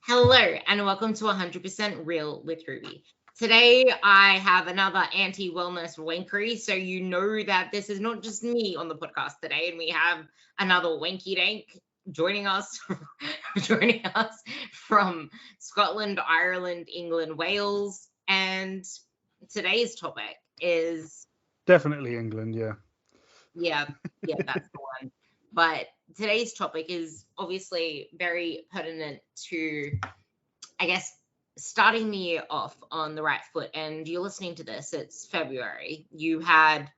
Hello and welcome to 100% Real with Ruby. Today I have another anti-wellness wankery, so you know that this is not just me on the podcast today, and we have another wanky dank joining us, joining us from Scotland, Ireland, England, Wales, and today's topic is Definitely England, yeah. yeah, that's the one. But today's topic is obviously very pertinent to I guess starting the year off on the right foot, and you're listening to this, it's February. You had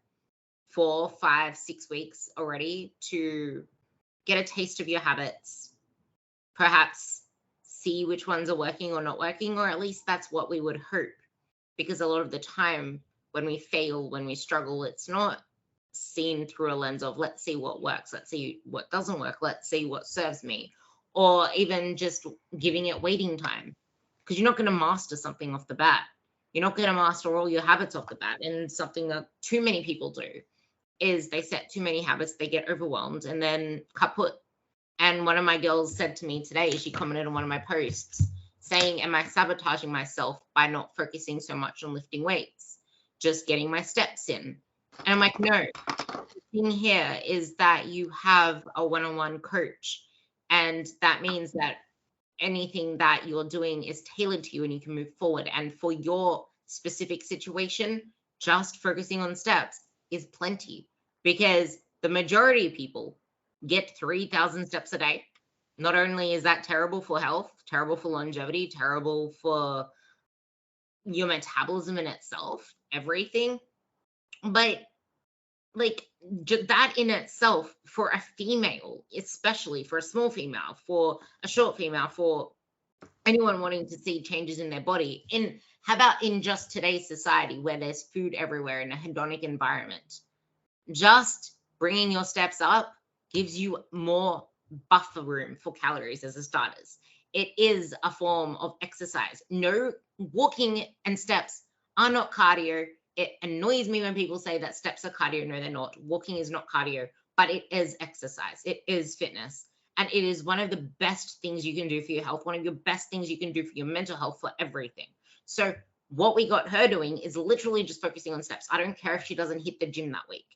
4, 5, 6 weeks already to get a taste of your habits, perhaps see which ones are working or not working, or at least that's what we would hope. Because a lot of the time when we fail, when we struggle, it's not seen through a lens of let's see what works, let's see what doesn't work, let's see what serves me, or even just giving it waiting time because you're not going to master something off the bat. You're not going to master all your habits off the bat. And something that too many people do is they set too many habits, they get overwhelmed, and then kaput. And one of my girls said to me today, she commented on one of my posts saying, am I sabotaging myself by not focusing so much on lifting weights, just getting my steps in? And I'm like, no, the thing here is that you have a one-on-one coach. And that means that anything that you're doing is tailored to you and you can move forward. And for your specific situation, just focusing on steps is plenty because the majority of people get 3,000 steps a day. Not only is that terrible for health, terrible for longevity, terrible for your metabolism in itself, everything, but like that in itself for a female, especially for a small female, for a short female, for anyone wanting to see changes in their body, in how about in just today's society where there's food everywhere in a hedonic environment, just bringing your steps up gives you more buffer room for calories as a starters. It is a form of exercise. No, walking and steps are not cardio. It annoys me when people say that steps are cardio. No, they're not. Walking is not cardio, but it is exercise. It is fitness. And it is one of the best things you can do for your health, one of your best things you can do for your mental health, for everything. So what we got her doing is literally just focusing on steps. I don't care if she doesn't hit the gym that week,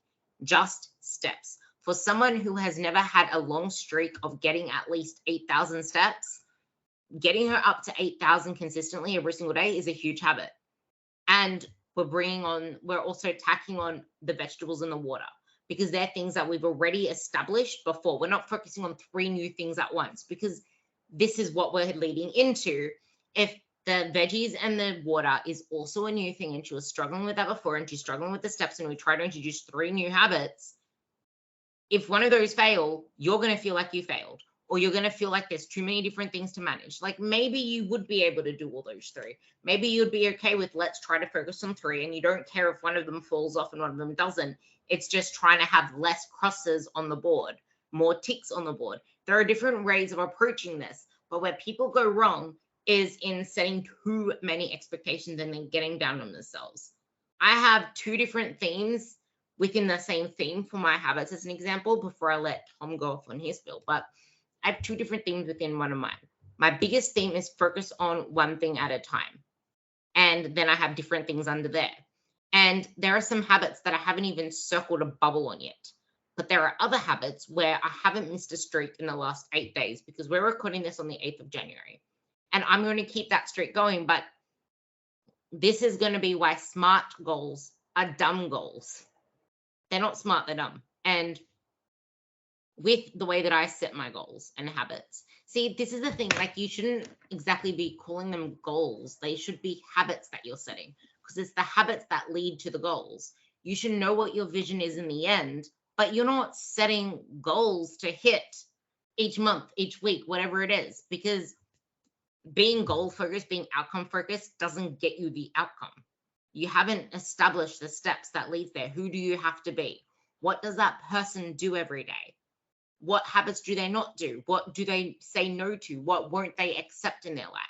just steps. For someone who has never had a long streak of getting at least 8,000 steps, getting her up to 8,000 consistently every single day is a huge habit. And we're also tacking on the vegetables and the water because they're things that we've already established before. We're not focusing on 3 new things at once because this is what we're leading into. If the veggies and the water is also a new thing and she was struggling with that before and she's struggling with the steps and we try to introduce 3 new habits, if one of those fail, you're going to feel like you failed, or you're going to feel like there's too many different things to manage. Like maybe you would be able to do all those 3. Maybe you'd be okay with let's try to focus on 3 and you don't care if one of them falls off and one of them doesn't. It's just trying to have less crosses on the board, more ticks on the board. There are different ways of approaching this, but where people go wrong is in setting too many expectations and then getting down on themselves. I have 2 different themes within the same theme for my habits as an example before I let Tom go off on his spiel. But I have 2 different themes within one of mine. My biggest theme is focus on one thing at a time. And then I have different things under there. And there are some habits that I haven't even circled a bubble on yet. But there are other habits where I haven't missed a streak in the last 8 days because we're recording this on the 8th of January. And I'm going to keep that streak going. But this is going to be why smart goals are dumb goals. They're not smart, they're dumb. And with the way that I set my goals and habits, see, this is the thing, like you shouldn't exactly be calling them goals. They should be habits that you're setting because it's the habits that lead to the goals. You should know what your vision is in the end, but you're not setting goals to hit each month, each week, whatever it is, because being goal focused, being outcome focused doesn't get you the outcome. You haven't established the steps that lead there. Who do you have to be? What does that person do every day? What habits do they not do? What do they say no to? What won't they accept in their life?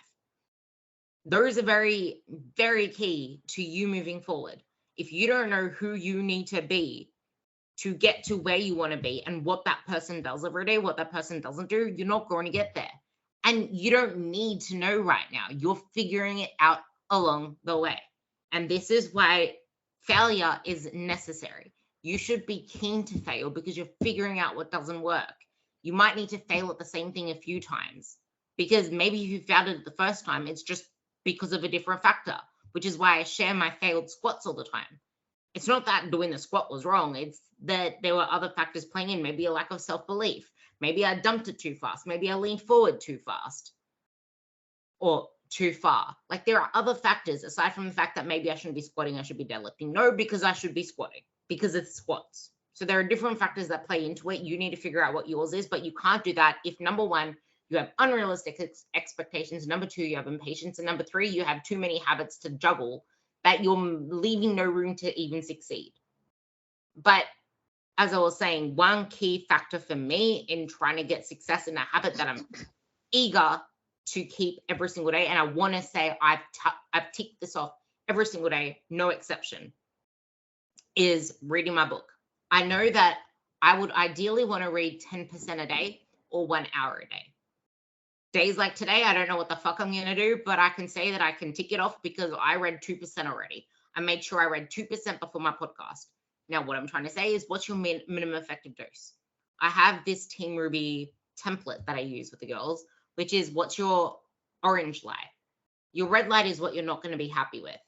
Those are very, very key to you moving forward. If you don't know who you need to be to get to where you want to be and what that person does every day, what that person doesn't do, you're not going to get there. And you don't need to know right now. You're figuring it out along the way. And this is why failure is necessary. You should be keen to fail because you're figuring out what doesn't work. You might need to fail at the same thing a few times because maybe if you failed it the first time, it's just because of a different factor, which is why I share my failed squats all the time. It's not that doing the squat was wrong. It's that there were other factors playing in, maybe a lack of self-belief. Maybe I dumped it too fast. Maybe I leaned forward too fast or too far. Like there are other factors aside from the fact that maybe I shouldn't be squatting, I should be deadlifting. No, because I should be squatting because it's squats. So there are different factors that play into it. You need to figure out what yours is, but you can't do that if number one, you have unrealistic expectations. Number two, you have impatience. And number three, you have too many habits to juggle that you're leaving no room to even succeed. But as I was saying, one key factor for me in trying to get success in a habit that I'm eager to keep every single day, and I want to say I've ticked this off every single day, no exception, is reading my book. I know that I would ideally want to read 10% a day or 1 hour a day. Days like today, I don't know what the fuck I'm going to do, but I can say that I can tick it off because I read 2% already. I made sure I read 2% before my podcast. Now, what I'm trying to say is, what's your minimum effective dose? I have this Team Ruby template that I use with the girls, which is what's your orange light? Your red light is what you're not going to be happy with.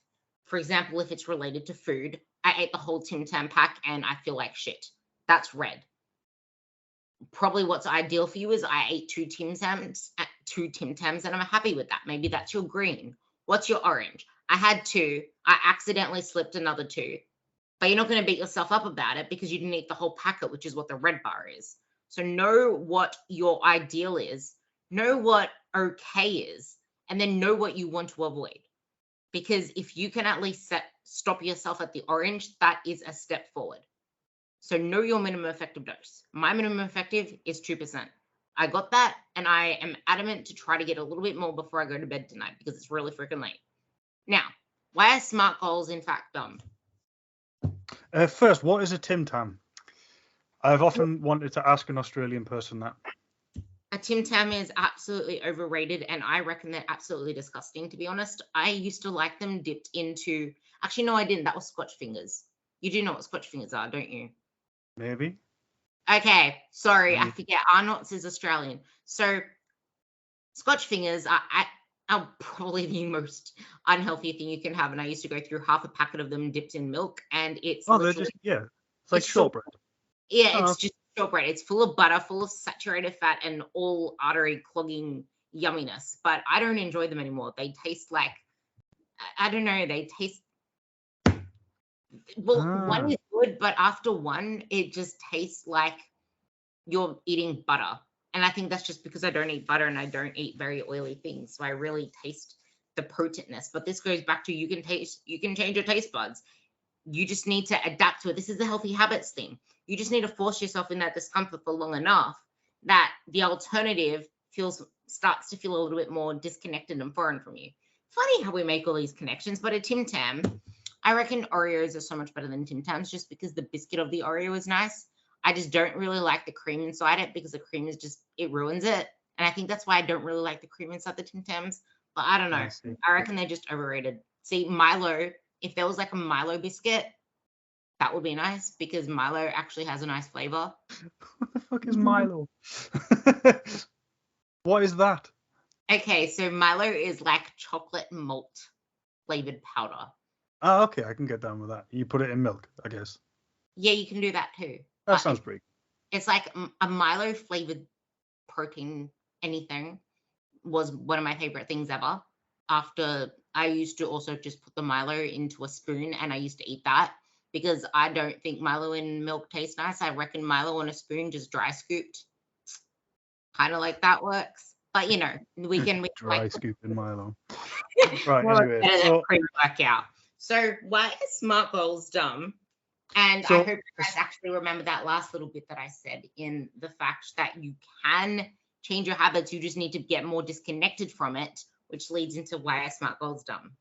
For example, if it's related to food, I ate the whole Tim Tam pack and I feel like shit. That's red. Probably what's ideal for you is I ate two Tim Tams and I'm happy with that. Maybe that's your green. What's your orange? I had two. I accidentally slipped another two. But you're not going to beat yourself up about it because you didn't eat the whole packet, which is what the red bar is. So know what your ideal is, know what okay is, and then know what you want to avoid. Because if you can at least stop yourself at the orange, that is a step forward. So know your minimum effective dose. My minimum effective is 2%. I got that, and I am adamant to try to get a little bit more before I go to bed tonight because it's really freaking late. Now, why are SMART goals in fact dumb? First, what is a Tim Tam? I've often wanted to ask an Australian person that. A Tim Tam is absolutely overrated, and I reckon they're absolutely disgusting, to be honest. I used to like them dipped into... Actually, no, I didn't. That was Scotch fingers. You do know what Scotch fingers are, don't you? Maybe. Okay, sorry, I forget. Arnott's is Australian. So Scotch fingers are probably the most unhealthy thing you can have, and I used to go through half a packet of them dipped in milk, and it's they're just, it's like shortbread. It's just shortbread. It's full of butter, full of saturated fat, and all artery clogging yumminess. But I don't enjoy them anymore. They taste like, I don't know, they taste, well, one is good, but after one, it just tastes like you're eating butter. And I think that's just because I don't eat butter and I don't eat very oily things. So I really taste the potentness. But this goes back to you can change your taste buds. You just need to adapt to it. This is the healthy habits thing. You just need to force yourself in that discomfort for long enough that the alternative starts to feel a little bit more disconnected and foreign from you. Funny how we make all these connections, but a Tim Tam, I reckon Oreos are so much better than Tim Tams just because the biscuit of the Oreo is nice. I just don't really like the cream inside it because the cream is just, it ruins it. And I think that's why I don't really like the cream inside the Tim Tams. But I don't know. I reckon they're just overrated. See, Milo, if there was like a Milo biscuit, that would be nice because Milo actually has a nice flavor. What the fuck is Milo? What is that? Okay, so Milo is like chocolate malt flavored powder. Oh, okay, I can get down with that. You put it in milk, I guess. Yeah, you can do that too. That sounds pretty. It's like a Milo flavored protein anything was one of my favorite things ever. After I used to also just put the Milo into a spoon and I used to eat that because I don't think Milo in milk tastes nice. I reckon Milo on a spoon, just dry scooped, kind of like that works. But you know, we can dry scoop in Milo. Right. Anyway, so workout. So why are SMART goals dumb? And I hope you guys actually remember that last little bit that I said in the fact that you can change your habits. You just need to get more disconnected from it, which leads into why are SMART goals dumb.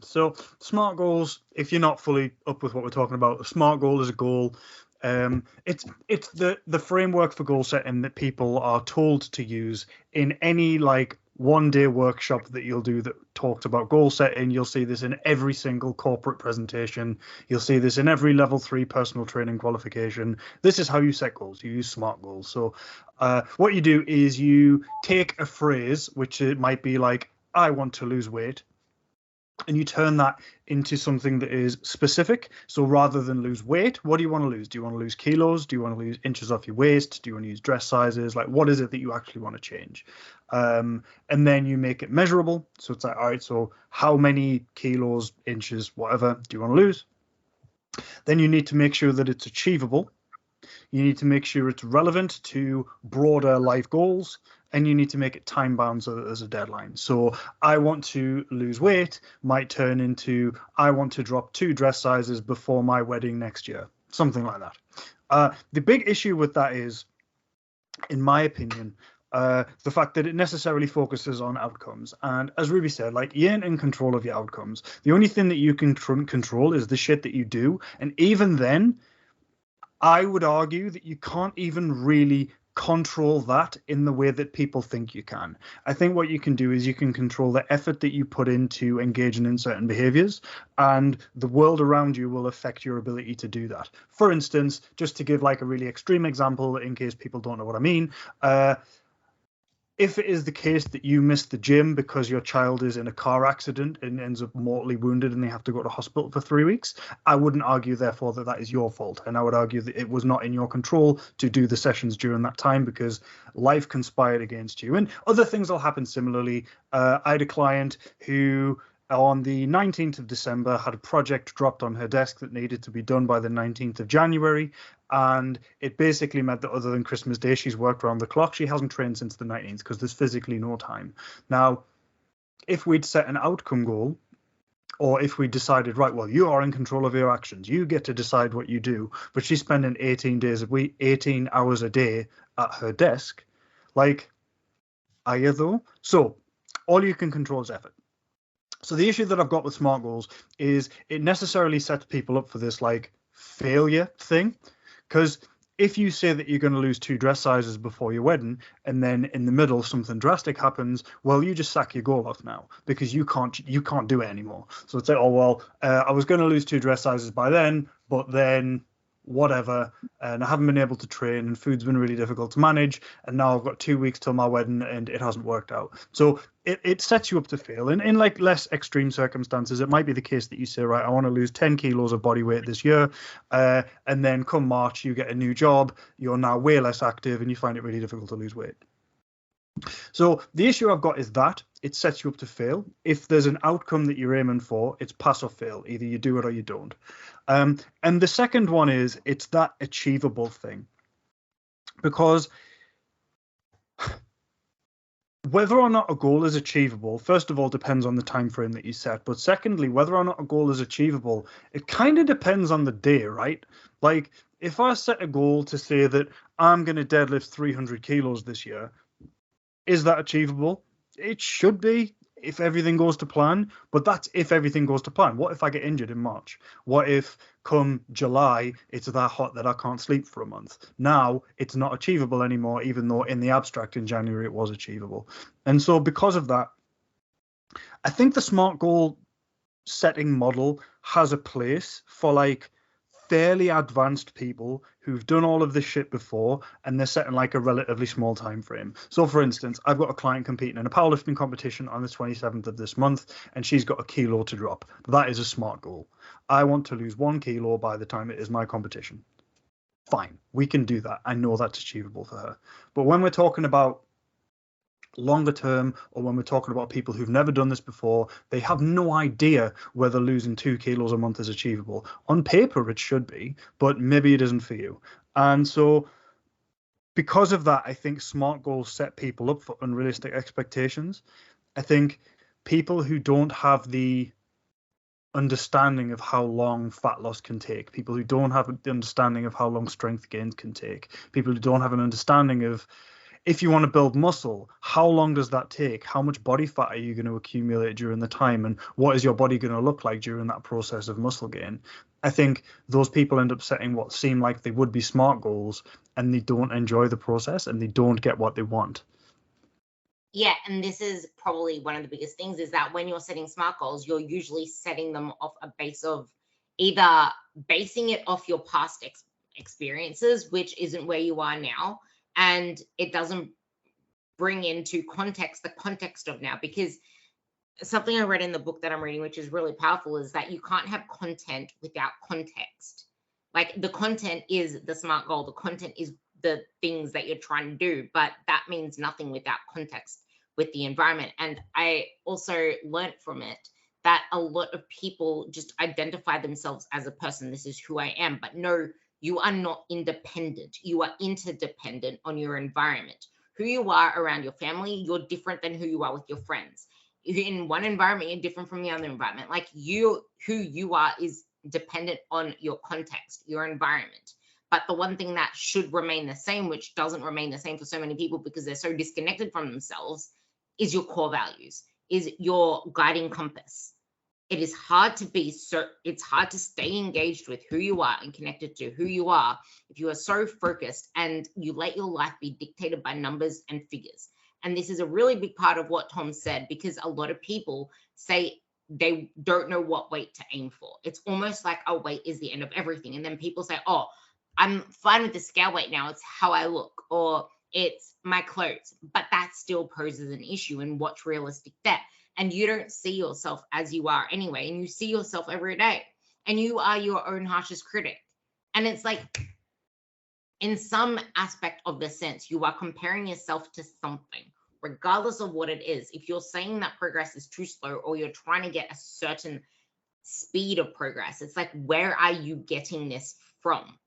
So SMART goals, if you're not fully up with what we're talking about, a SMART goal is a goal It's the framework for goal setting that people are told to use in any like 1-day workshop that you'll do that talks about goal setting. You'll see this in every single corporate presentation. You'll see this in every level 3 personal training qualification. This is how you set goals. You use SMART goals. So what you do is you take a phrase, which it might be like, I want to lose weight, and you turn that into something that is specific. So rather than lose weight, what do you want to lose? Do you want to lose kilos? Do you want to lose inches off your waist? Do you want to use dress sizes? Like, what is it that you actually want to change? And then you make it measurable. So it's like, all right, so how many kilos, inches, whatever do you want to lose? Then you need to make sure that it's achievable. You need to make sure it's relevant to broader life goals, and you need to make it time bound so that there's a deadline. So I want to lose weight might turn into I want to drop 2 dress sizes before my wedding next year, something like that. The big issue with that is, in my opinion, the fact that it necessarily focuses on outcomes. And as Ruby said, like, you ain't in control of your outcomes. The only thing that you can control is the shit that you do. And even then, I would argue that you can't even really control that in the way that people think you can. I think what you can do is you can control the effort that you put into engaging in certain behaviors, and the world around you will affect your ability to do that. For instance, just to give like a really extreme example in case people don't know what I mean, if it is the case that you miss the gym because your child is in a car accident and ends up mortally wounded and they have to go to hospital for 3 weeks, I wouldn't argue, therefore, that that is your fault. And I would argue that it was not in your control to do the sessions during that time because life conspired against you. And other things will happen similarly. I had a client who, on the 19th of December, had a project dropped on her desk that needed to be done by the 19th of January. And it basically meant that other than Christmas Day, she's worked around the clock. She hasn't trained since the 19th because there's physically no time. Now, if we'd set an outcome goal, or if we decided, right, well, you are in control of your actions, you get to decide what you do, but she's spending 18 hours a day at her desk, like, are you though? So all you can control is effort. So the issue that I've got with SMART goals is it necessarily sets people up for this like failure thing. Because if you say that you're going to lose 2 dress sizes before your wedding, and then in the middle something drastic happens, well, you just sack your goal off now because you can't do it anymore. So it's like, oh well, I was going to lose 2 dress sizes by then, but then whatever, and I haven't been able to train, and food's been really difficult to manage, and now I've got 2 weeks till my wedding and it hasn't worked out. So it sets you up to fail. And in like less extreme circumstances, it might be the case that you say, right, I want to lose 10 kilos of body weight this year, and then come March you get a new job, you're now way less active, and you find it really difficult to lose weight. So the issue I've got is that it sets you up to fail. If there's an outcome that you're aiming for, it's pass or fail. Either you do it or you don't. And the second one is it's that achievable thing. Because whether or not a goal is achievable, first of all, depends on the time frame that you set. But secondly, whether or not a goal is achievable, it kind of depends on the day, right? Like, if I set a goal to say that I'm going to deadlift 300 kilos this year, is that achievable? It should be if everything goes to plan, but that's if everything goes to plan. What if I get injured in March? What if come July it's that hot that I can't sleep for a month? Now it's not achievable anymore, even though in the abstract in January it was achievable. And so because of that, I think the SMART goal setting model has a place for like fairly advanced people who've done all of this shit before, and they're setting like a relatively small time frame. So for instance, I've got a client competing in a powerlifting competition on the 27th of this month, and she's got a kilo to drop. That is a SMART goal. I want to lose 1 kilo by the time it is my competition. Fine, we can do that. I know that's achievable for her. But when we're talking about longer term, or when we're talking about people who've never done this before, they have no idea whether losing 2 kilos a month is achievable. On paper it should be, but maybe it isn't for you. And so because of that, I think SMART goals set people up for unrealistic expectations. I think people who don't have the understanding of how long fat loss can take, people who don't have the understanding of how long strength gains can take, people who don't have an understanding of if you want to build muscle, how long does that take? How much body fat are you going to accumulate during the time? And what is your body going to look like during that process of muscle gain? I think those people end up setting what seem like they would be smart goals, and they don't enjoy the process and they don't get what they want. Yeah, and this is probably one of the biggest things, is that when you're setting smart goals, you're usually setting them off a base of either basing it off your past experiences, which isn't where you are now, and it doesn't bring into context the context of now. Because something I read in the book that I'm reading, which is really powerful, is that you can't have content without context. Like, the content is the smart goal, the content is the things that you're trying to do, but that means nothing without context with the environment. And I also learned from it that a lot of people just identify themselves as a person. This is who I am. But no, you are not independent. You are interdependent on your environment. Who you are around your family, you're different than who you are with your friends. In one environment, you're different from the other environment. Like, who you are is dependent on your context, your environment. But the one thing that should remain the same, which doesn't remain the same for so many people because they're so disconnected from themselves, is your core values, is your guiding compass. It is hard to it's hard to stay engaged with who you are and connected to who you are if you are so focused and you let your life be dictated by numbers and figures. And this is a really big part of what Tom said, because a lot of people say they don't know what weight to aim for. It's almost like a weight is the end of everything. And then people say, oh, I'm fine with the scale weight now, it's how I look, or it's my clothes. But that still poses an issue, and what's realistic there. And you don't see yourself as you are anyway, and you see yourself every day, and you are your own harshest critic. And it's like, in some aspect of the sense, you are comparing yourself to something, regardless of what it is. If you're saying that progress is too slow, or you're trying to get a certain speed of progress, it's like, where are you getting this from?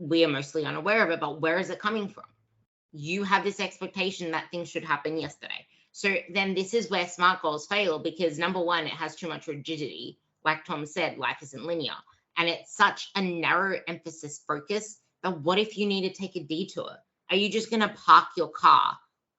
We are mostly unaware of it, but where is it coming from? You have this expectation that things should happen yesterday. So then this is where smart goals fail, because number one, it has too much rigidity. Like Tom said, life isn't linear. And it's such a narrow emphasis focus that what if you need to take a detour? Are you just going to park your car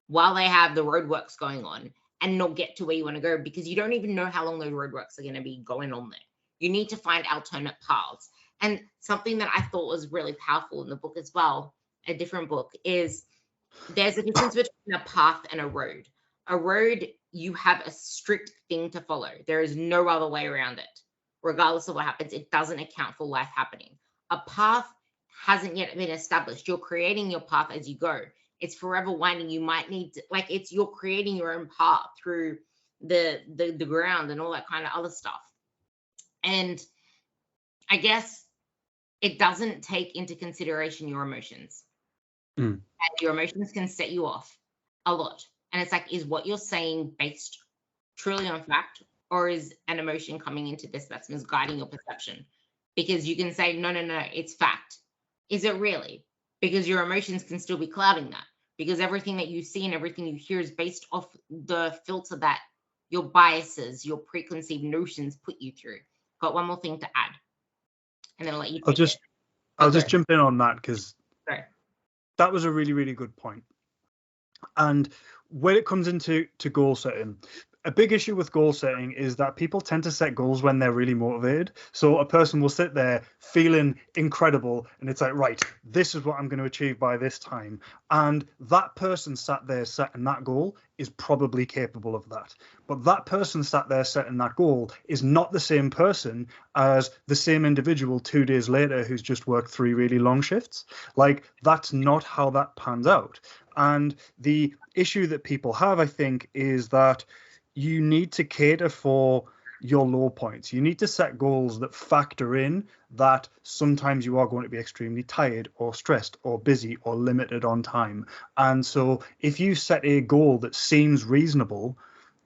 while they have the roadworks going on and not get to where you want to go, because you don't even know how long those roadworks are going to be going on there? You need to find alternate paths. And something that I thought was really powerful in the book as well, a different book, is there's a difference between a path and a road. A road, you have a strict thing to follow. There is no other way around it. Regardless of what happens, it doesn't account for life happening. A path hasn't yet been established. You're creating your path as you go. It's forever winding. You might need to, like, you're creating your own path through the ground and all that kind of other stuff. And I guess it doesn't take into consideration your emotions. And your emotions can set you off a lot. And it's like, is what you're saying based truly on fact, or is an emotion coming into this that's misguiding your perception? Because you can say, no, it's fact. Is it really? Because your emotions can still be clouding that. Because everything that you see and everything you hear is based off the filter that your biases, your preconceived notions put you through. Got one more thing to add, and then I'll let you take it. I'll just jump in on that, because Sorry. that was a really, really good point. And when it comes into goal setting, a big issue with goal setting is that people tend to set goals when they're really motivated. So a person will sit there feeling incredible, and it's like, right, this is what I'm going to achieve by this time. And that person sat there setting that goal is probably capable of that. But that person sat there setting that goal is not the same person as the same individual 2 days later who's just worked 3 really long shifts. Like, that's not how that pans out. And the issue that people have, I think, is that you need to cater for your low points. You need to set goals that factor in that sometimes you are going to be extremely tired or stressed or busy or limited on time. And so if you set a goal that seems reasonable,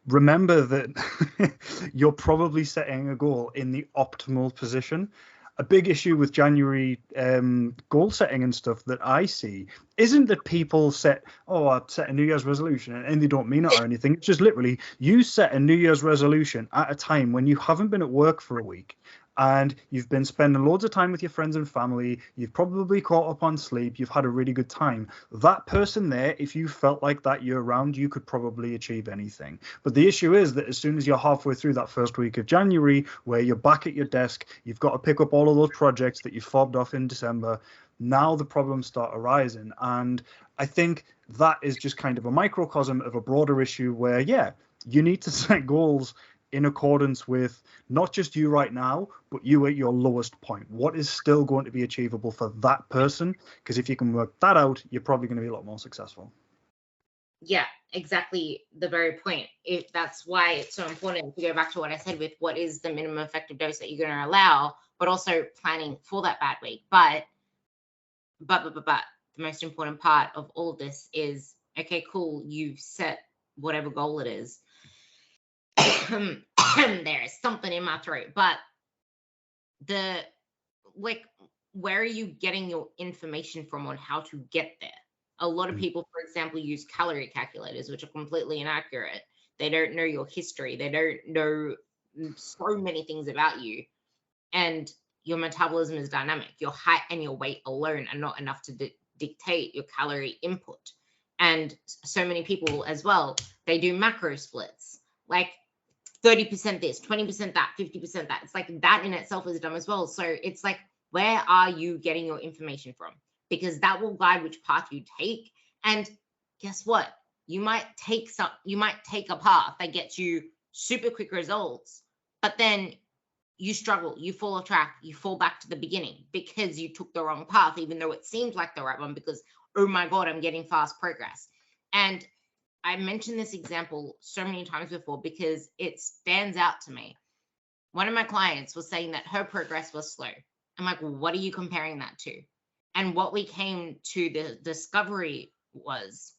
remember that you're probably setting a goal in the optimal position. A big issue with January goal setting and stuff that I see isn't that people set, oh, I set a New Year's resolution, and they don't mean it or anything. It's just literally, you set a New Year's resolution at a time when you haven't been at work for a week, and you've been spending loads of time with your friends and family, you've probably caught up on sleep, you've had a really good time. That person there, if you felt like that year round, you could probably achieve anything. But the issue is that as soon as you're halfway through that first week of January, where you're back at your desk, you've got to pick up all of those projects that you fobbed off in December, now the problems start arising. And I think that is just kind of a microcosm of a broader issue where, yeah, you need to set goals in accordance with not just you right now, but you at your lowest point. What is still going to be achievable for that person? Because if you can work that out, you're probably going to be a lot more successful. Yeah, exactly the very point. That's why it's so important to go back to what I said with what is the minimum effective dose that you're going to allow, but also planning for that bad week. But the most important part of all of this is, okay, cool, you've set whatever goal it is. There is something in my throat, but where are you getting your information from on how to get there? A lot of people, for example, use calorie calculators, which are completely inaccurate. They don't know your history. They don't know so many things about you. And your metabolism is dynamic. Your height and your weight alone are not enough to dictate your calorie input. And so many people as well, they do macro splits, like 30% this, 20% that, 50% that. It's like that in itself is dumb as well. So it's like, where are you getting your information from? Because that will guide which path you take. And guess what? You might take a path that gets you super quick results, but then you struggle, you fall off track, you fall back to the beginning because you took the wrong path, even though it seems like the right one, because, oh my God, I'm getting fast progress. And I mentioned this example so many times before because it stands out to me. One of my clients was saying that her progress was slow. I'm like, what are you comparing that to? And what we came to the discovery was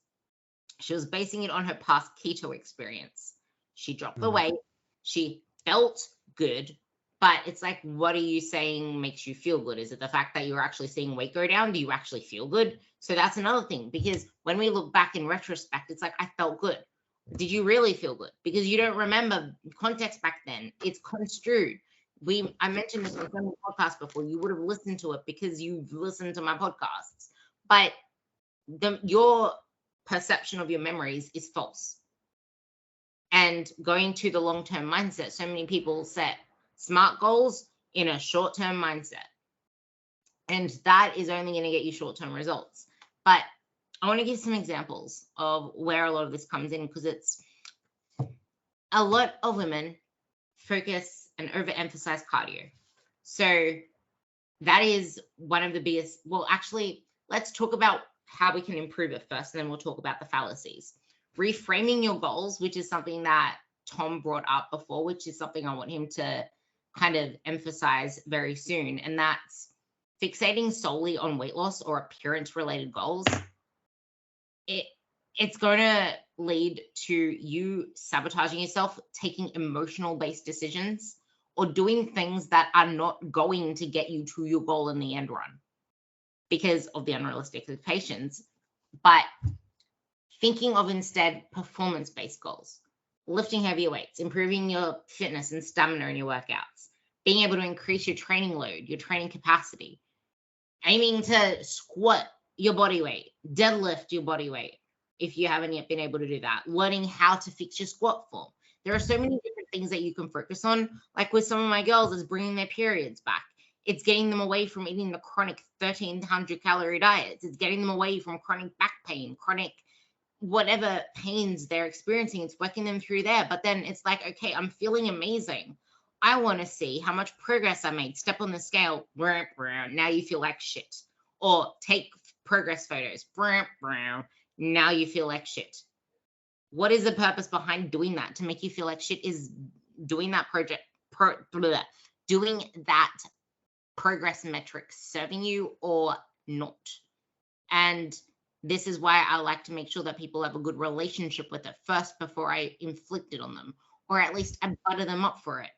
she was basing it on her past keto experience. She dropped the weight. She felt good. But it's like, what are you saying makes you feel good? Is it the fact that you're actually seeing weight go down? Do you actually feel good? So that's another thing, because when we look back in retrospect, it's like, I felt good. Did you really feel good? Because you don't remember context back then. It's construed. I mentioned this on some podcasts before. You would have listened to it because you've listened to my podcasts. But your perception of your memories is false. And going to the long-term mindset, so many people set smart goals in a short-term mindset. And that is only going to get you short-term results. But I want to give some examples of where a lot of this comes in, because it's a lot of women focus and overemphasize cardio. So that is one of the biggest. Well, actually, let's talk about how we can improve it first, and then we'll talk about the fallacies. Reframing your goals, which is something that Tom brought up before, which is something I want him to kind of emphasize very soon. And that's fixating solely on weight loss or appearance related goals. It's going to lead to you sabotaging yourself, taking emotional based decisions, or doing things that are not going to get you to your goal in the end run because of the unrealistic expectations. But thinking of instead performance-based goals, lifting heavier weights, improving your fitness and stamina in your workouts, being able to increase your training load, your training capacity, aiming to squat your body weight, deadlift your body weight if you haven't yet been able to do that, learning how to fix your squat form. There are so many different things that you can focus on. Like with some of my girls, it's bringing their periods back. It's getting them away from eating the chronic 1,300 calorie diets. It's getting them away from chronic back pain, chronic whatever pains they're experiencing. It's working them through there. But then it's like, okay, I'm feeling amazing. I want to see how much progress I made. Step on the scale. Now you feel like shit. Or take progress photos. Now you feel like shit. What is the purpose behind doing that? To make you feel like shit is doing that doing that progress metric serving you or not? And this is why I like to make sure that people have a good relationship with it first before I inflict it on them, or at least I butter them up for it.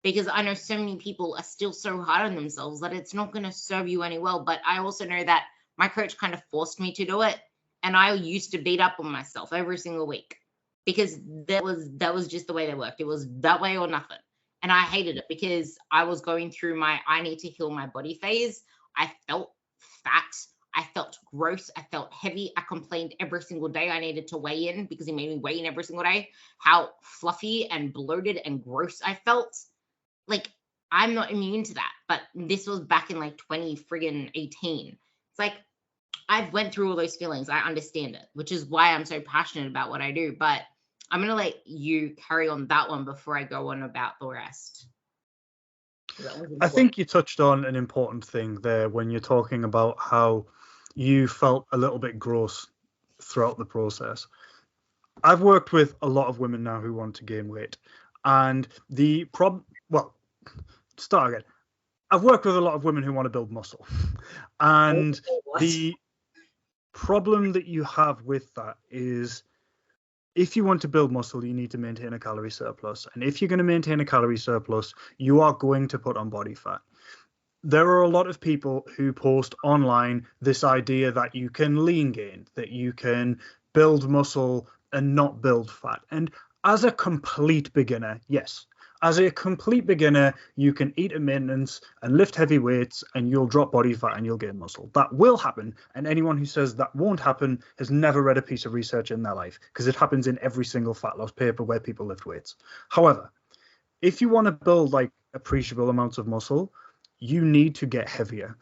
Because I know so many people are still so hard on themselves that it's not going to serve you any well. But I also know that my coach kind of forced me to do it. And I used to beat up on myself every single week because that was just the way they worked. It was that way or nothing. And I hated it because I was going through my I need to heal my body phase. I felt fat. I felt gross. I felt heavy. I complained every single day I needed to weigh in because he made me weigh in every single day. How fluffy and bloated and gross I felt. Like, I'm not immune to that. But this was back in like 2018. It's like, I've went through all those feelings. I understand it, which is why I'm so passionate about what I do. But I'm going to let you carry on that one before I go on about the rest. I think you touched on an important thing there when you're talking about how you felt a little bit gross throughout the process. I've worked with a lot of women now who want to gain weight, and start again. I've worked with a lot of women who want to build muscle, and the problem that you have with that is, if you want to build muscle, you need to maintain a calorie surplus. And if you're going to maintain a calorie surplus, you are going to put on body fat. There are a lot of people who post online this idea that you can lean gain, that you can build muscle and not build fat. And as a complete beginner, yes. As a complete beginner, you can eat at maintenance and lift heavy weights and you'll drop body fat and you'll gain muscle. That will happen. And anyone who says that won't happen has never read a piece of research in their life, because it happens in every single fat loss paper where people lift weights. However, if you want to build like appreciable amounts of muscle, you need to get heavier.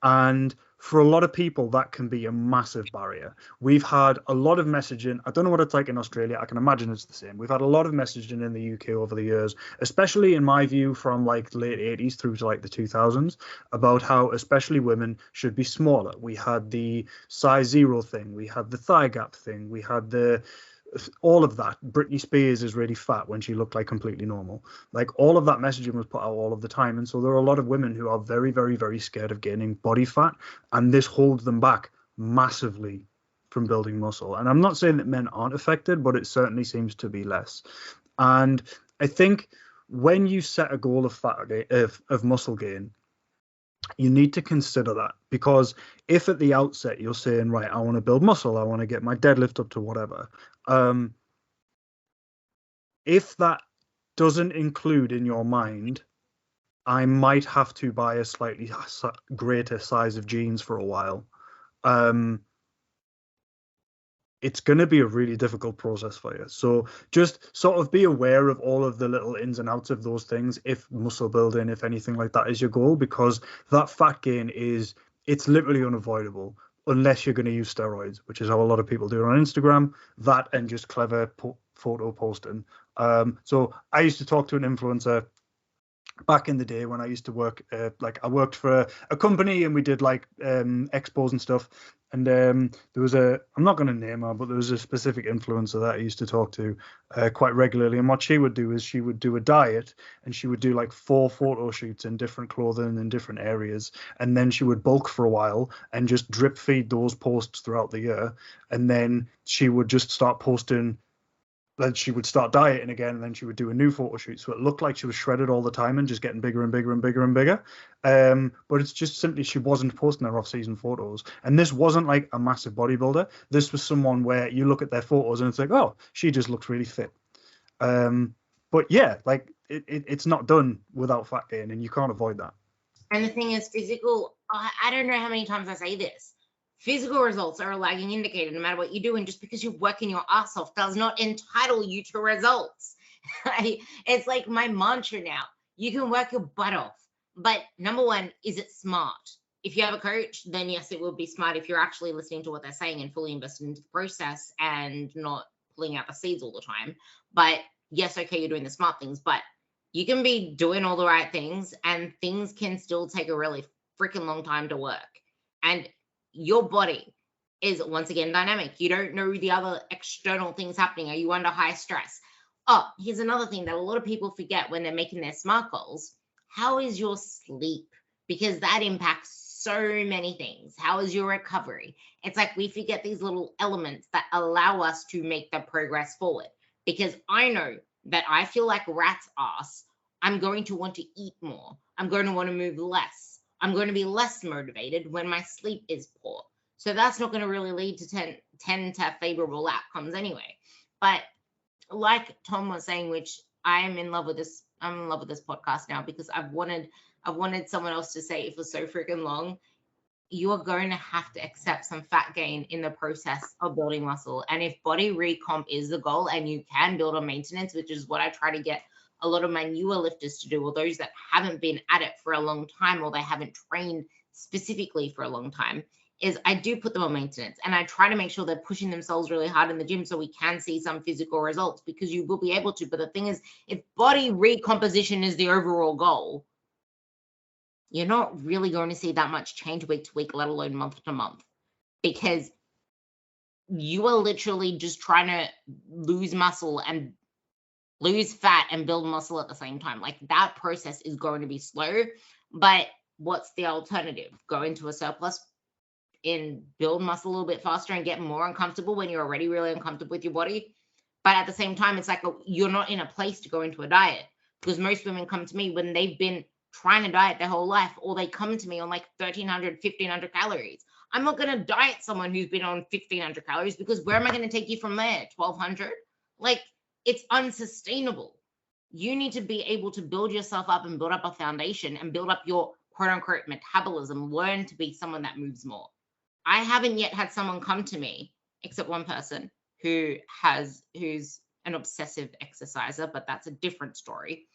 And for a lot of people, that can be a massive barrier. We've had a lot of messaging. I don't know what it's like in Australia. I can imagine it's the same. We've had a lot of messaging in the UK over the years, especially in my view from like the late 80s through to like the 2000s, about how especially women should be smaller. We had the size 0 thing. We had the thigh gap thing. We had all of that. Britney Spears is really fat when she looked like completely normal. Like, all of that messaging was put out all of the time. And so there are a lot of women who are very, very, very scared of gaining body fat. And this holds them back massively from building muscle. And I'm not saying that men aren't affected, but it certainly seems to be less. And I think when you set a goal of muscle gain, you need to consider that, because if at the outset you're saying, right, I want to build muscle, I want to get my deadlift up to whatever, if that doesn't include in your mind, I might have to buy a slightly greater size of jeans for a while, it's going to be a really difficult process for you. So just sort of be aware of all of the little ins and outs of those things if muscle building, if anything like that is your goal, because that fat gain it's literally unavoidable unless you're going to use steroids, which is how a lot of people do it on Instagram, that and just clever photo posting. So I used to talk to an influencer back in the day when I used to work, I worked for a company and we did like expos and stuff. And there was I'm not going to name her, but there was a specific influencer that I used to talk to quite regularly. And what she would do is she would do a diet and she would do like 4 photo shoots in different clothing in different areas. And then she would bulk for a while and just drip feed those posts throughout the year. And then she would just start posting. Then she would start dieting again, and then she would do a new photo shoot. So it looked like she was shredded all the time and just getting bigger and bigger and bigger and bigger. But it's just simply she wasn't posting her off-season photos. And this wasn't like a massive bodybuilder. This was someone where you look at their photos and it's like, oh, she just looks really fit. But yeah, like it's not done without fat gain, and you can't avoid that. And the thing is, physical, I don't know how many times I say this. Physical results are a lagging indicator no matter what you do. And just because you're working your ass off does not entitle you to results. It's like my mantra now. You can work your butt off. But number one, is it smart? If you have a coach, then yes, it will be smart if you're actually listening to what they're saying and fully invested into the process and not pulling out the seeds all the time. But yes, okay, you're doing the smart things, but you can be doing all the right things and things can still take a really freaking long time to work. And your body is once again dynamic. You don't know the other external things happening. Are you under high stress? Oh, here's another thing that a lot of people forget when they're making their SMART goals. How is your sleep? Because that impacts so many things. How is your recovery? It's like we forget these little elements that allow us to make the progress forward. Because I know that I feel like rat's ass. I'm going to want to eat more. I'm going to want to move less. I'm going to be less motivated when my sleep is poor. So that's not going to really lead to 10 to favorable outcomes anyway. But like Tom was saying, which I am in love with this in love with this podcast now, because I've wanted someone else to say it for so freaking long. You are going to have to accept some fat gain in the process of building muscle. And if body recomp is the goal and you can build on maintenance, which is what I try to get a lot of my newer lifters to do, or those that haven't been at it for a long time, or they haven't trained specifically for a long time, is I do put them on maintenance, and I try to make sure they're pushing themselves really hard in the gym so we can see some physical results, because you will be able to. But the thing is, if body recomposition is the overall goal, you're not really going to see that much change week to week, let alone month to month, because you are literally just trying to lose muscle and lose fat and build muscle at the same time. Like, that process is going to be slow. But what's the alternative? Go into a surplus and build muscle a little bit faster and get more uncomfortable when you're already really uncomfortable with your body. But at the same time, it's like you're not in a place to go into a diet, because most women come to me when they've been trying to diet their whole life, or they come to me on like 1,300, 1,500 calories. I'm not going to diet someone who's been on 1,500 calories, because where am I going to take you from there? 1,200? Like, it's unsustainable. You need to be able to build yourself up and build up a foundation and build up your quote unquote metabolism. Learn to be someone that moves more. I haven't yet had someone come to me, except one person who's an obsessive exerciser, but that's a different story.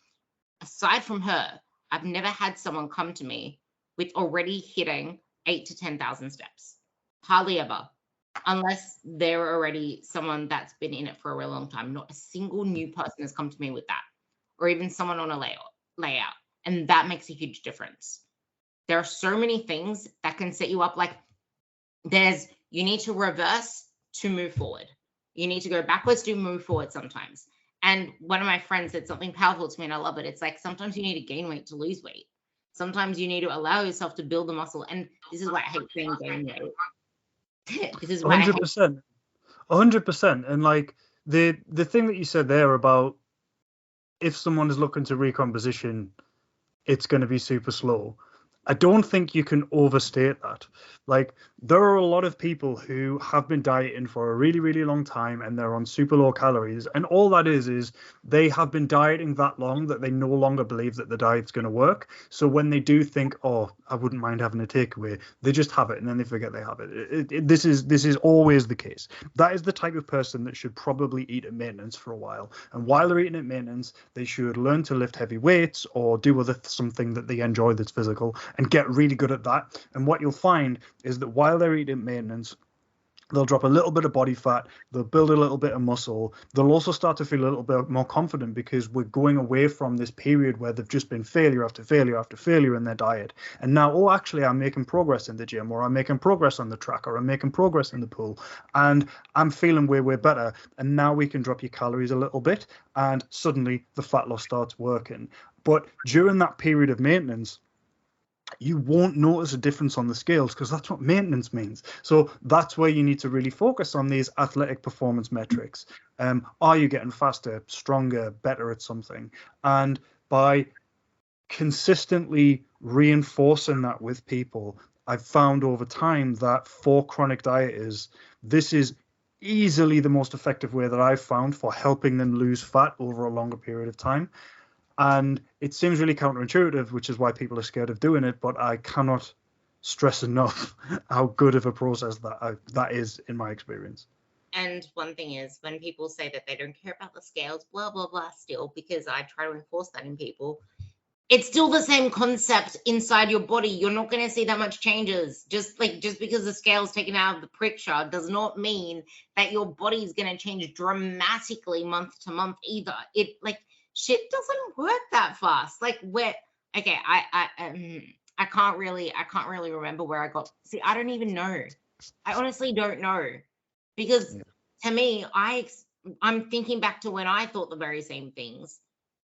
Aside from her, I've never had someone come to me with already hitting 8 to 10,000 steps. Hardly ever. Unless they're already someone that's been in it for a really long time. Not a single new person has come to me with that, or even someone on a layout. And that makes a huge difference. There are so many things that can set you up. Like, you need to reverse to move forward. You need to go backwards to move forward sometimes. And one of my friends said something powerful to me, and I love it. It's like, sometimes you need to gain weight to lose weight. Sometimes you need to allow yourself to build the muscle. And this is why I hate saying gain weight. This is why I hate 100%. 100%. And like the thing that you said there about if someone is looking to recomposition, it's going to be super slow. I don't think you can overstate that. Like, there are a lot of people who have been dieting for a really, really long time, and they're on super low calories. And all that is they have been dieting that long that they no longer believe that the diet's going to work. So when they do think, oh, I wouldn't mind having a takeaway, they just have it, and then they forget they have it. This is always the case. That is the type of person that should probably eat at maintenance for a while. And while they're eating at maintenance, they should learn to lift heavy weights or do something that they enjoy that's physical, and get really good at that. And what you'll find is that while they're eating maintenance, they'll drop a little bit of body fat, they'll build a little bit of muscle, they'll also start to feel a little bit more confident, because we're going away from this period where they've just been failure after failure after failure in their diet. And now, oh, actually, I'm making progress in the gym, or I'm making progress on the track, or I'm making progress in the pool, and I'm feeling way better. And now we can drop your calories a little bit, and suddenly the fat loss starts working. But during that period of maintenance, you won't notice a difference on the scales, because that's what maintenance means. So that's where you need to really focus on these athletic performance metrics. Are you getting faster, stronger, better at something? And by consistently reinforcing that with people, I've found over time that for chronic dieters, this is easily the most effective way that I've found for helping them lose fat over a longer period of time. And it seems really counterintuitive, which is why people are scared of doing it. But I cannot stress enough how good of a process that is in my experience. And one thing is, when people say that they don't care about the scales, blah, blah, blah, still, because I try to enforce that in people, it's still the same concept inside your body. You're not going to see that much changes. Just because the scale's taken out of the picture does not mean that your body is going to change dramatically month to month either. Shit doesn't work that fast. Like, I can't really remember where I got. See, I don't even know. I honestly don't know, because to me, I'm thinking back to when I thought the very same things.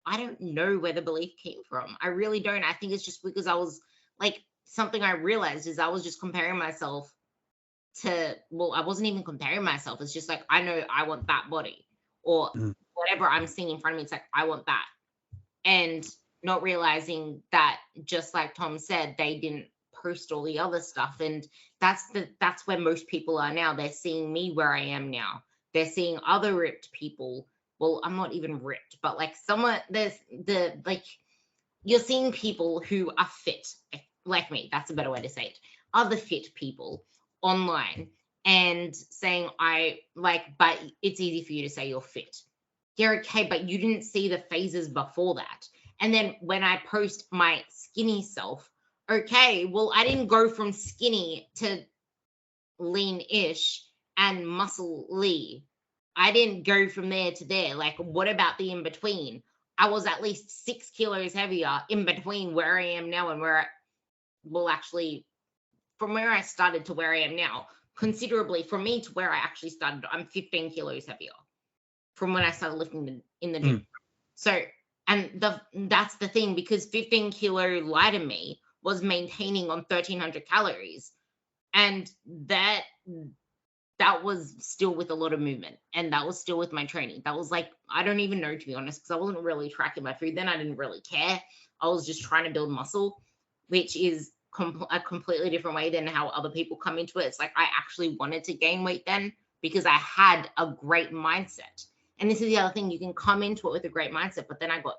I don't know where the belief came from. I really don't. I think it's just because I was like, something I realized is I was just comparing myself to, well, I wasn't even comparing myself. It's just like, I know I want that body, or whatever I'm seeing in front of me. It's like, I want that. And not realizing that, just like Tom said, they didn't post all the other stuff. And that's where most people are now. They're seeing me where I am now. They're seeing other ripped people well, I'm not even ripped, but like someone, there's you're seeing people who are fit, like me, that's a better way to say it, other fit people online and saying, but it's easy for you to say you're fit. You're okay, but you didn't see the phases before that. And then when I post my skinny self, okay, well, I didn't go from skinny to lean-ish and muscle-ly. I didn't go from there to there. Like, what about the in between? I was at least 6 kilos heavier in between where I am now and actually, from where I started to where I am now, considerably from me to where I actually started, I'm 15 kilos heavier from when I started lifting in the gym. So, and that's the thing, because 15 kilo lighter me was maintaining on 1,300 calories. And that was still with a lot of movement, and that was still with my training. That was like, I don't even know, to be honest, because I wasn't really tracking my food then. I didn't really care. I was just trying to build muscle, which is a completely different way than how other people come into it. It's like I actually wanted to gain weight then because I had a great mindset. And this is the other thing, you can come into it with a great mindset, but then I got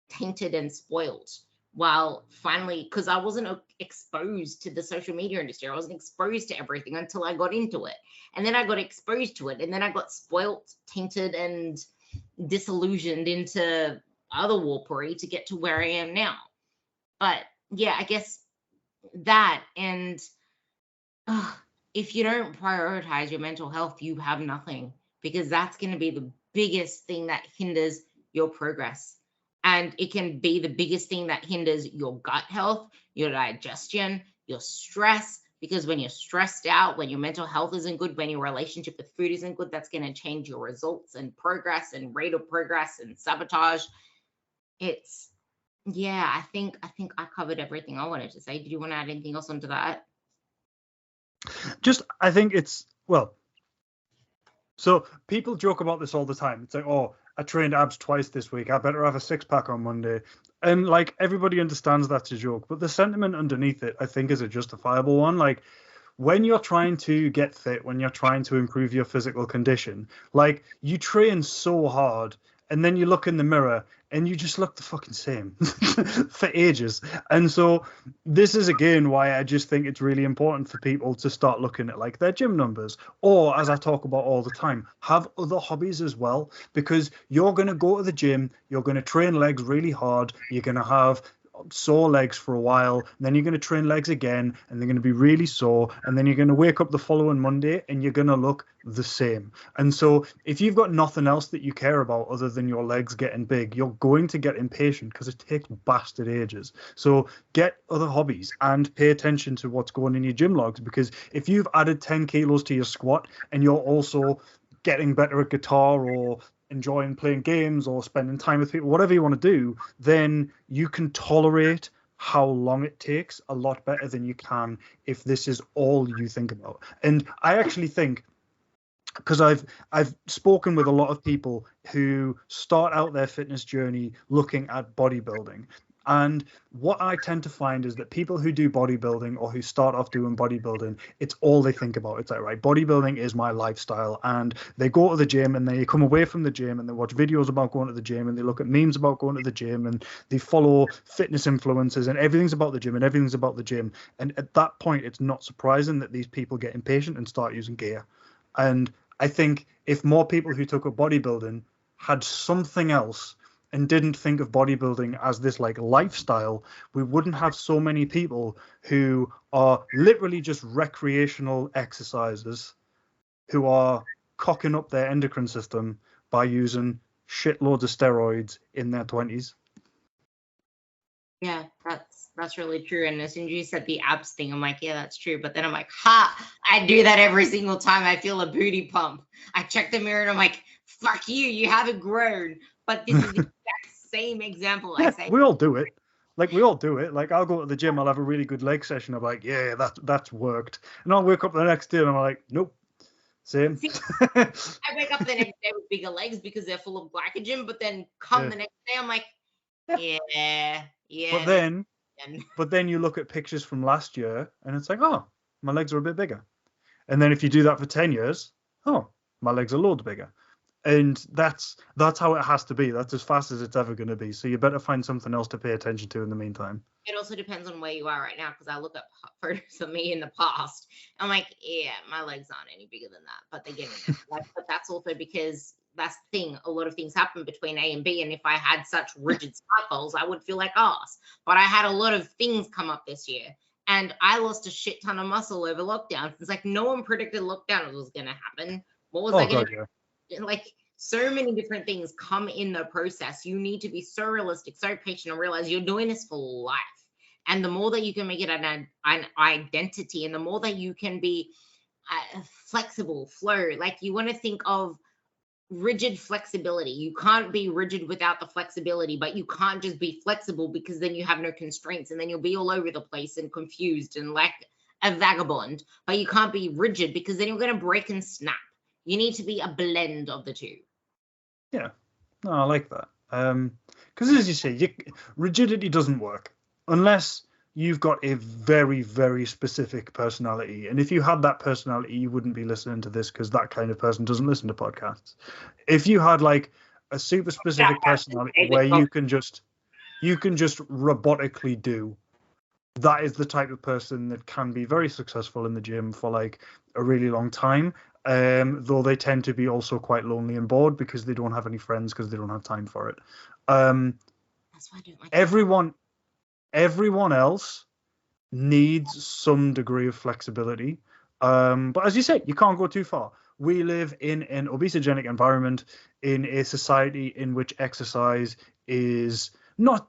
tainted and spoiled. While finally, because I wasn't exposed to the social media industry, I wasn't exposed to everything until I got into it. And then I got exposed to it, and then I got spoilt, tainted, and disillusioned into other Wank3ry to get to where I am now. But yeah, I guess that, and if you don't prioritize your mental health, you have nothing, because that's going to be the biggest thing that hinders your progress. And it can be the biggest thing that hinders your gut health, your digestion, your stress, because when you're stressed out, when your mental health isn't good, when your relationship with food isn't good, that's going to change your results and progress and rate of progress and sabotage. It's, yeah, I think I covered everything I wanted to say. Did you want to add anything else onto that? I think it's, well, so people joke about this all the time. It's like, oh, I trained abs twice this week, I better have a 6-pack on Monday. And like, everybody understands that's a joke, but the sentiment underneath it, I think, is a justifiable one. Like, when you're trying to get fit, when you're trying to improve your physical condition, like, you train so hard, and then you look in the mirror and you just look the fucking same for ages. And so this is, again, why I just think it's really important for people to start looking at like their gym numbers, or, as I talk about all the time, have other hobbies as well, because you're going to go to the gym, you're going to train legs really hard, you're going to have sore legs for a while, and then you're going to train legs again, and they're going to be really sore, and then you're going to wake up the following Monday and you're going to look the same. And so if you've got nothing else that you care about other than your legs getting big, you're going to get impatient, because it takes bastard ages. So get other hobbies and pay attention to what's going in your gym logs, because if you've added 10 kilos to your squat and you're also getting better at guitar, or enjoying playing games, or spending time with people, whatever you want to do, then you can tolerate how long it takes a lot better than you can if this is all you think about. And I actually think, because I've spoken with a lot of people who start out their fitness journey looking at bodybuilding, and what I tend to find is that people who do bodybuilding, or who start off doing bodybuilding, it's all they think about. It's like, right, bodybuilding is my lifestyle. And they go to the gym, and they come away from the gym, and they watch videos about going to the gym, and they look at memes about going to the gym, and they follow fitness influencers, and everything's about the gym, and everything's about the gym. And at that point, it's not surprising that these people get impatient and start using gear. And I think if more people who took up bodybuilding had something else and didn't think of bodybuilding as this like lifestyle, we wouldn't have so many people who are literally just recreational exercisers who are cocking up their endocrine system by using shitloads of steroids in their 20s. Yeah, that's really true. And as soon as you said the abs thing, I'm like, yeah, that's true. But then I'm like, ha, I do that every single time I feel a booty pump. I check the mirror and I'm like, fuck you, you haven't grown. But this is the exact same example I say. We all do it. Like, we all do it. Like, I'll go to the gym, I'll have a really good leg session. I'm like, yeah, that's worked. And I'll wake up the next day and I'm like, nope, same. See, I wake up the next day with bigger legs because they're full of glycogen. But then come the next day, I'm like, yeah. But then you look at pictures from last year and it's like, oh, my legs are a bit bigger. And then if you do that for 10 years, oh, my legs are loads bigger. And that's how it has to be. That's as fast as it's ever going to be. So you better find something else to pay attention to in the meantime. It also depends on where you are right now, because I look at photos of me in the past. I'm like, yeah, my legs aren't any bigger than that, but they're getting there. Like, but that's also because that's the thing. A lot of things happen between A and B, and if I had such rigid SMART goals, I would feel like ass. But I had a lot of things come up this year, and I lost a shit ton of muscle over lockdown. It's like no one predicted lockdown was going to happen. What was I going to like? So many different things come in the process. You need to be so realistic, so patient, and realize you're doing this for life. And the more that you can make it an identity, and the more that you can be flexible, flow, like you want to think of rigid flexibility. You can't be rigid without the flexibility, but you can't just be flexible, because then you have no constraints, and then you'll be all over the place and confused and like a vagabond. But you can't be rigid, because then you're going to break and snap. You need to be a blend of the two. Yeah, no, I like that. Because as you say, rigidity doesn't work unless you've got a very, very specific personality. And if you had that personality, you wouldn't be listening to this, because that kind of person doesn't listen to podcasts. If you had like a super specific personality where you can just robotically do, that is the type of person that can be very successful in the gym for like a really long time. Though they tend to be also quite lonely and bored, because they don't have any friends, because they don't have time for it. That's why I don't like everyone else needs some degree of flexibility. But as you say, you can't go too far. We live in an obesogenic environment, in a society in which exercise is not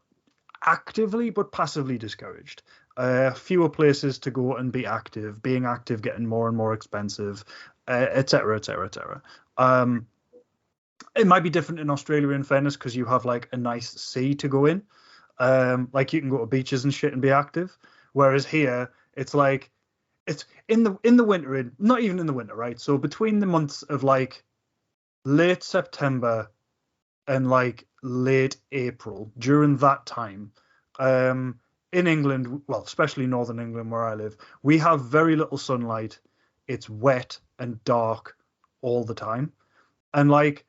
actively but passively discouraged. Fewer places to go and be active, being active getting more and more expensive, etc., etc., etc. It might be different in Australia, in fairness, because you have like a nice sea to go in. Like you can go to beaches and shit and be active. Whereas here, it's like it's in the winter, not even in the winter, right? So between the months of like late September and like late April, during that time, in England, well, especially northern England where I live, we have very little sunlight. It's wet and dark all the time. And like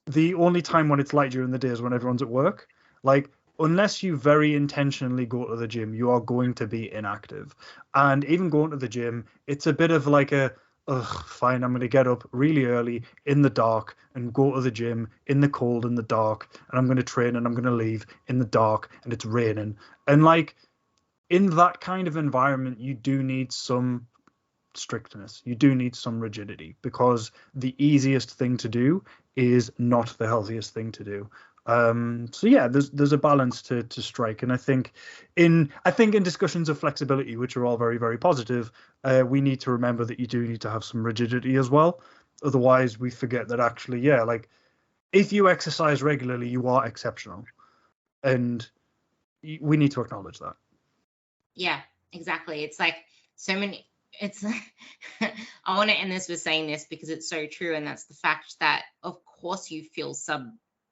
the only time when it's light during the day is when everyone's at work. Like, unless you very intentionally go to the gym, you are going to be inactive. And even going to the gym, it's a bit of like fine, I'm going to get up really early in the dark and go to the gym in the cold and the dark, and I'm going to train and I'm going to leave in the dark and it's raining. And like in that kind of environment, you do need some strictness. You do need some rigidity, because the easiest thing to do is not the healthiest thing to do. So yeah, there's a balance to strike, and I think in discussions of flexibility, which are all very, very positive, we need to remember that you do need to have some rigidity as well. Otherwise, we forget that actually, yeah, like if you exercise regularly, you are exceptional, and we need to acknowledge that. Yeah, exactly. It's like so many. It's I want to end this with saying this because it's so true, and that's the fact that of course you feel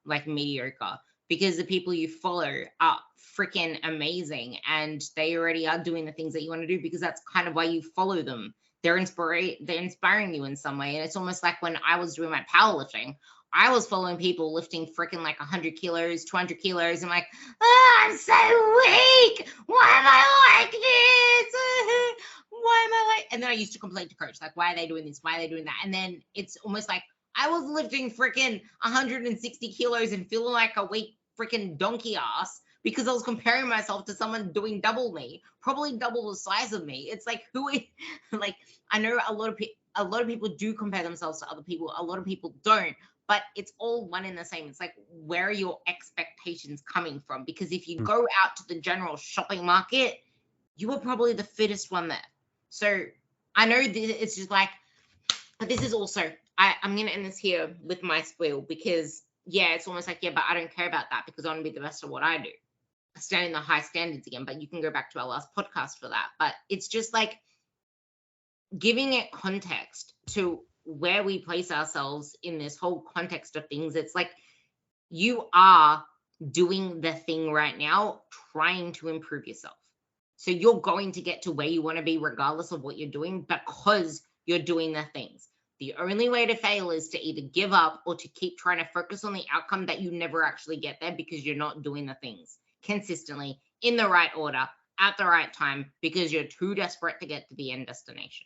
like mediocre, because the people you follow are freaking amazing, and they already are doing the things that you want to do, because that's kind of why you follow them. They're inspiring you in some way. And it's almost like when I was doing my powerlifting, I was following people lifting freaking like 100 kilos, 200 kilos. I'm like, I'm so weak. Why am I like this? Why am I like? And then I used to complain to coach, like, why are they doing this? Why are they doing that? And then it's almost like I was lifting freaking 160 kilos and feeling like a weak freaking donkey ass, because I was comparing myself to someone doing double me, probably double the size of me. It's like, like, I know a lot of people do compare themselves to other people. A lot of people don't, but it's all one and the same. It's like, where are your expectations coming from? Because if you go out to the general shopping market, you are probably the fittest one there. So I know it's just like, but this is also, I'm going to end this here with my spiel, because yeah, it's almost like, yeah, but I don't care about that, because I want to be the best at what I do. Setting the high standards again, but you can go back to our last podcast for that. But it's just like giving it context to where we place ourselves in this whole context of things. It's like you are doing the thing right now, trying to improve yourself. So you're going to get to where you want to be regardless of what you're doing, because you're doing the things. The only way to fail is to either give up or to keep trying to focus on the outcome that you never actually get there because you're not doing the things consistently in the right order at the right time because you're too desperate to get to the end destination.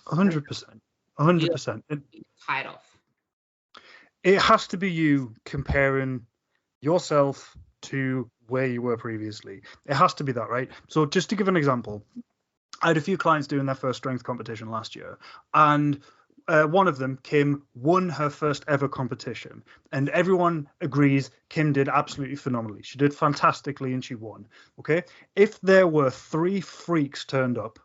100%. 100%. Tied off. It has to be you comparing yourself to where you were previously. It has to be that, right? So just to give an example, I had a few clients doing their first strength competition last year, and one of them, Kim, won her first ever competition, and everyone agrees Kim did absolutely phenomenally. She did fantastically and she won. Okay, if there were 3 freaks turned up,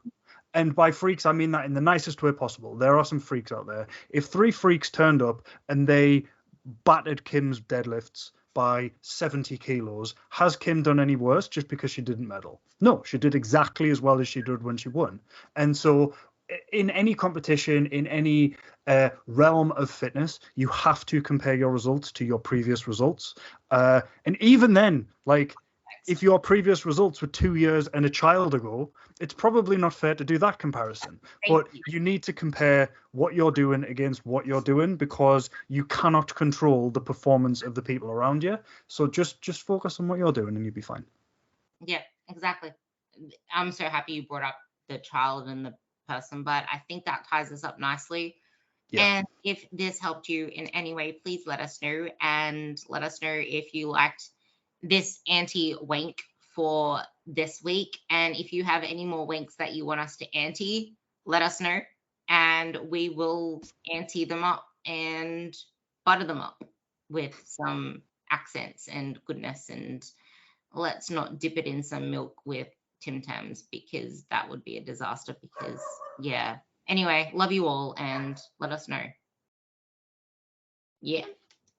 and by freaks I mean that in the nicest way possible, there are some freaks out there. If 3 freaks turned up and they battered Kim's deadlifts by 70 kilos, has Kim done any worse just because she didn't medal? No, she did exactly as well as she did when she won. And so in any competition, in any realm of fitness, you have to compare your results to your previous results. And even then, like, if your previous results were 2 years and a child ago, it's probably not fair to do that comparison. But you need to compare what you're doing against what you're doing because you cannot control the performance of the people around you. So just focus on what you're doing and you'll be fine. Yeah, exactly. I'm so happy you brought up the child and the person, but I think that ties us up nicely. Yeah. And if this helped you in any way, please let us know, and let us know if you liked this anti-wank for this week. And if you have any more wanks that you want us to anti, let us know, and we will anti them up and butter them up with some accents and goodness. And let's not dip it in some milk with Tim Tams because that would be a disaster. Because yeah. Anyway, love you all and let us know. Yeah.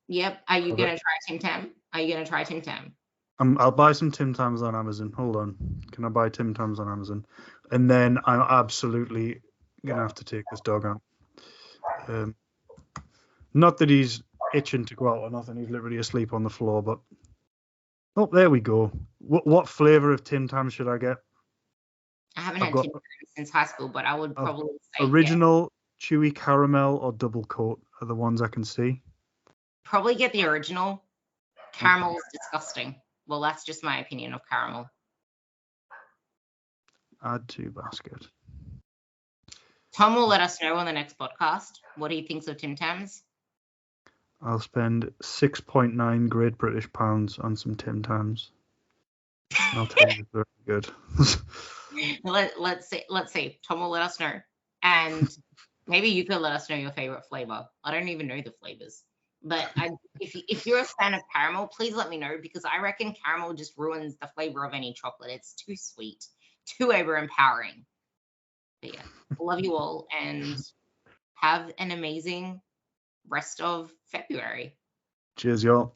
Yep. Are you gonna try Tim Tam? Are you gonna try Tim Tam? I'll buy some Tim Tams on Amazon. Hold on. Can I buy Tim Tams on Amazon? And then I'm absolutely gonna have to take this dog out. Not that he's itching to go out or nothing. He's literally asleep on the floor. But oh, there we go. What flavor of Tim Tams should I get? I haven't had Tim Tams since high school, but I would probably say original, chewy caramel, or double coat are the ones I can see. Probably get the original. Caramel is disgusting. Well, that's just my opinion of caramel. Add to basket. Tom will let us know on the next podcast what he thinks of Tim Tams. I'll spend 6.9 Great British pounds on some Tim Tams. I'll tell you, they're good. Let's see. Tom will let us know, and maybe you could let us know your favorite flavor. I don't even know the flavors, but if you're a fan of caramel, please let me know, because I reckon caramel just ruins the flavor of any chocolate. It's too sweet, too over empowering. But yeah, love you all and have an amazing rest of February. Cheers, y'all.